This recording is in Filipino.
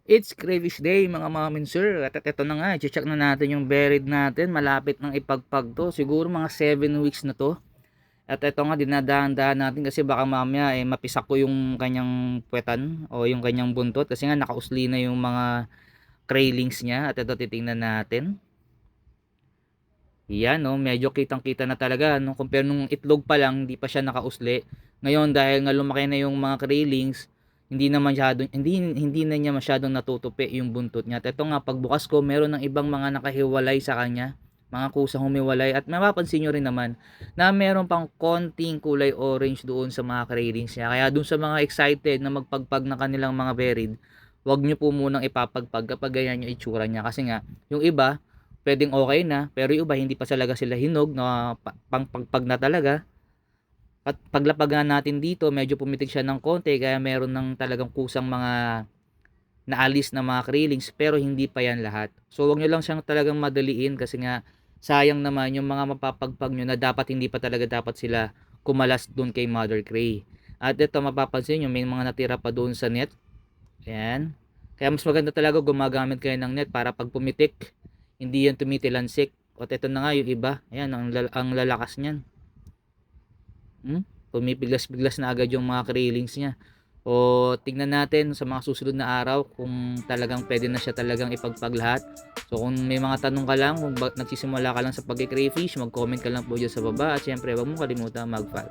It's crayfish day mga mamin sir. At ito na nga, i-check na natin yung buried natin. Malapit ng ipagpag to. Siguro mga 7 weeks na to. At ito nga, dinadahan-dahan natin kasi baka mamaya mapisak ko yung kanyang puwetan o yung kanyang buntot. Kasi nga nakausli na yung mga craylings niya. At ito titingnan natin. Yan no, medyo kitang-kita na talaga no. Compare nung itlog pa lang, hindi pa siya nakausli. Ngayon dahil nga lumaki na yung mga craylings, hindi na niya masyadong natutupi yung buntot niya. At ito nga pagbukas ko, meron ng ibang mga nakahiwalay sa kanya, mga kusang humiwalay, at mapapansin nyo rin naman na meron pang konting kulay orange doon sa mga craylings niya. Kaya doon sa mga excited na magpagpag ng kanilang mga buried, wag nyo po munang ipapagpag kapag ganyan yung itsura niya. Kasi nga yung iba pwedeng okay na, pero yung iba hindi pa talaga sila hinog na pangpagpag na talaga. At paglapag nga natin dito, medyo pumitik siya ng konti, kaya meron ng talagang kusang mga naalis na mga krillings, pero hindi pa yan lahat. So wag nyo lang siyang talagang madaliin kasi nga sayang naman yung mga mapapagpag nyo na dapat hindi pa talaga dapat sila kumalas doon kay Mother Cray. At ito mapapansin nyo, may mga natira pa doon sa net. Ayan. Kaya mas maganda talaga gumagamit kayo ng net para pag pumitik, hindi yan tumitilansik. At ito na nga yung iba. Ayan, ang lalakas niyan. Pumipiglas-biglas na agad yung mga krillings niya. O tignan natin sa mga susunod na araw kung talagang pwede na siya talagang ipagpaglahat. So kung may mga tanong ka lang, kung nagsisimula ka lang sa pag-crayfish, mag-comment ka lang po dyan sa baba. At syempre, huwag mo kalimutan mag-follow.